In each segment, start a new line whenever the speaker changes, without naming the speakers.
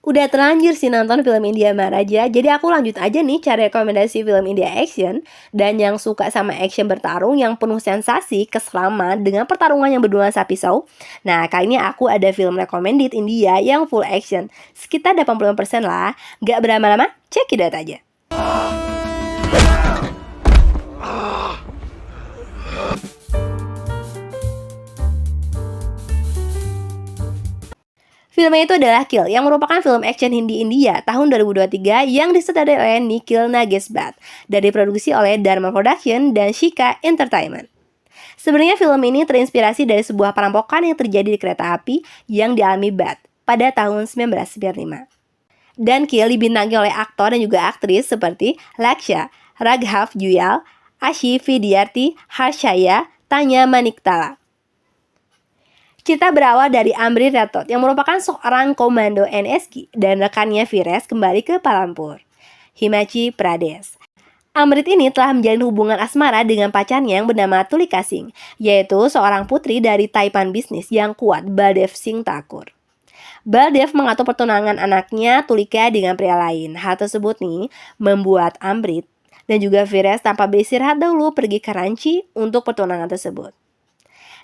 Udah terlanjur sih nonton film India Maharaja, jadi aku lanjut aja nih cari rekomendasi film India action. Dan yang suka sama action bertarung yang penuh sensasi, keselamatan dengan pertarungan yang bernuansa pisau. Nah, kali ini aku ada film recommended India yang full action, sekitar 80% lah. Gak berlama-lama, check it out aja. Filmnya itu adalah Kill, yang merupakan film action Hindi India tahun 2023 yang disutradarai oleh Nikhil Nagesbat, dan diproduksi oleh Dharma Production dan Shika Entertainment. Sebenarnya film ini terinspirasi dari sebuah perampokan yang terjadi di kereta api yang dialami Bat pada tahun 1995. Dan Kill dibintangi oleh aktor dan juga aktris seperti Laksha, Raghav Juyal, Ashi Vidyarthi, Harshaya, Tanya Maniktala. Cerita berawal dari Amrit Rathod yang merupakan seorang komando NSK dan rekannya Vires kembali ke Palampur, Himachal Pradesh. Amrit ini telah menjalin hubungan asmara dengan pacarnya yang bernama Tulika Singh, yaitu seorang putri dari Taipan bisnis yang kuat, Baldev Singh Thakur. Baldev mengatur pertunangan anaknya Tulika dengan pria lain. Hal tersebut nih membuat Amrit dan juga Vires tanpa beristirahat dahulu pergi ke Ranchi untuk pertunangan tersebut.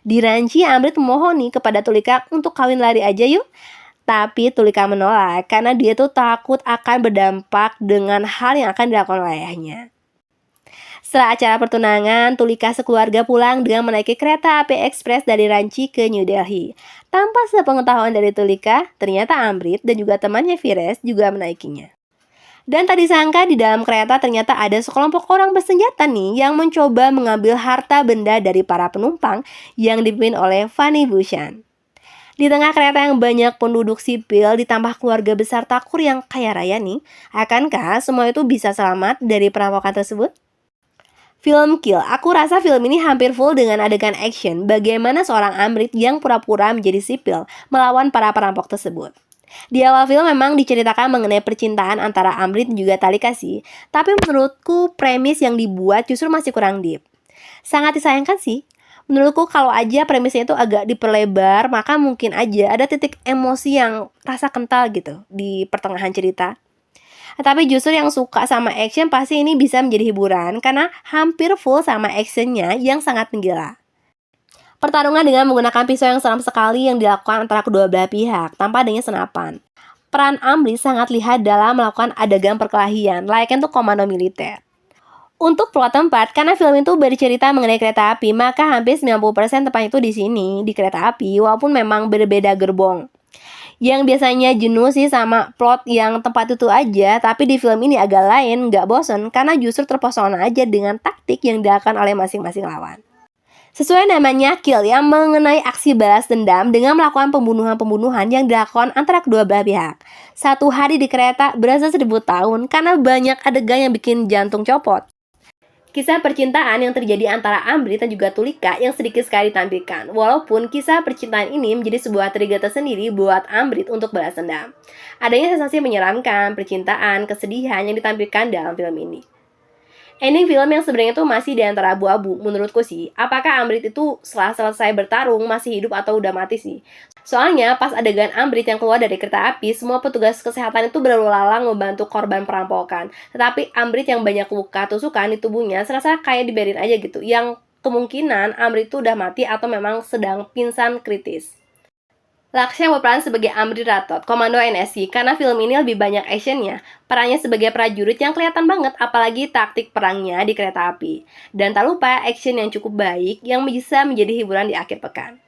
Di Ranchi, Amrit memohoni kepada Tulika untuk kawin lari aja yuk. Tapi Tulika menolak karena dia tuh takut akan berdampak dengan hal yang akan dilakukan oleh ayahnya. Setelah acara pertunangan, Tulika sekeluarga pulang dengan menaiki kereta api ekspres dari Ranchi ke New Delhi. Tanpa sepengetahuan dari Tulika, ternyata Amrit dan juga temannya Vires juga menaikinya. Dan tak disangka di dalam kereta ternyata ada sekelompok orang bersenjata nih yang mencoba mengambil harta benda dari para penumpang yang dipimpin oleh Fanny Bhushan. Di tengah kereta yang banyak penduduk sipil ditambah keluarga besar Thakur yang kaya raya nih, akankah semua itu bisa selamat dari perampokan tersebut? Film Kill, aku rasa film ini hampir full dengan adegan action bagaimana seorang Amrit yang pura-pura menjadi sipil melawan para perampok tersebut. Di awal film memang diceritakan mengenai percintaan antara Amrit dan juga Tulika sih, tapi menurutku premis yang dibuat justru masih kurang deep. Sangat disayangkan sih. Menurutku kalau aja premisnya itu agak diperlebar, maka mungkin aja ada titik emosi yang rasa kental gitu di pertengahan cerita. Tapi justru yang suka sama action pasti ini bisa menjadi hiburan karena hampir full sama actionnya yang sangat menggila. Pertarungan dengan menggunakan pisau yang seram sekali yang dilakukan antara kedua belah pihak tanpa adanya senapan. Peran Amrit sangat lihat dalam melakukan adegan perkelahian, layaknya untuk komando militer. Untuk plot tempat, karena film itu bercerita mengenai kereta api, maka hampir 90% tempat itu di sini, di kereta api, walaupun memang berbeda gerbong. Yang biasanya jenuh sih sama plot yang tempat itu aja, tapi di film ini agak lain, nggak bosen, karena justru terpesona aja dengan taktik yang dilakukan oleh masing-masing lawan. Sesuai namanya, Kill yang mengenai aksi balas dendam dengan melakukan pembunuhan-pembunuhan yang dilakukan antara kedua belah pihak. Satu hari di kereta berasa 1000 tahun karena banyak adegan yang bikin jantung copot. Kisah percintaan yang terjadi antara Amrit dan juga Tulika yang sedikit sekali ditampilkan. Walaupun kisah percintaan ini menjadi sebuah trigger tersendiri buat Amrit untuk balas dendam. Adanya sensasi menyeramkan, percintaan, kesedihan yang ditampilkan dalam film ini. Ending film yang sebenarnya itu masih di antara abu-abu menurutku sih. Apakah Amrit itu setelah selesai bertarung masih hidup atau udah mati sih? Soalnya pas adegan Amrit yang keluar dari kereta api, semua petugas kesehatan itu berlalu lalang membantu korban perampokan. Tetapi Amrit yang banyak luka tusukan di tubuhnya serasa kayak dibiarin aja gitu. Yang kemungkinan Amrit itu udah mati atau memang sedang pingsan kritis. Laksha yang berperan sebagai Amrit Rathod, komando NSC, karena film ini lebih banyak actionnya. Perannya sebagai prajurit yang kelihatan banget, apalagi taktik perangnya di kereta api. Dan tak lupa action yang cukup baik yang bisa menjadi hiburan di akhir pekan.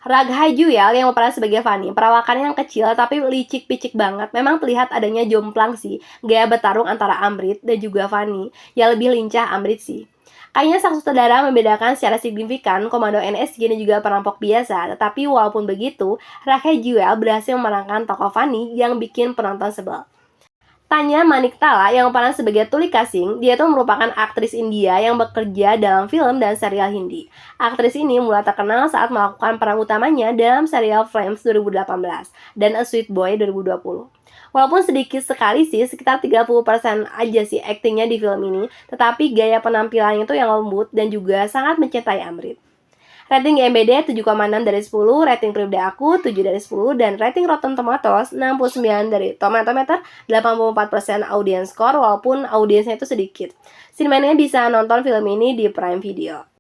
Raghav Juyal yang berperan sebagai Fanny, perawakannya yang kecil tapi licik-picik banget. Memang terlihat adanya jomplang sih, gaya bertarung antara Amrit dan juga Fanny, yang lebih lincah Amrit sih. Kayaknya sang sutradara membedakan secara signifikan komando NSG dan juga perampok biasa. Tetapi walaupun begitu, Raghav Juyal berhasil memerankan tokoh Fanny yang bikin penonton sebel. Tanya Maniktala yang berperan sebagai Tulika Singh, dia tuh merupakan aktris India yang bekerja dalam film dan serial Hindi. Aktris ini mulai terkenal saat melakukan peran utamanya dalam serial Flames 2018 dan A Sweet Boy 2020. Walaupun sedikit sekali sih, sekitar 30% aja sih aktingnya di film ini, tetapi gaya penampilannya itu yang lembut dan juga sangat mencintai Amrit. Rating IMDb 7,6 dari 10, rating pribadi aku 7 dari 10, dan rating Rotten Tomatoes 69 dari Tomatometer, 84% audience score walaupun audiensnya itu sedikit. Sinemania bisa nonton film ini di Prime Video.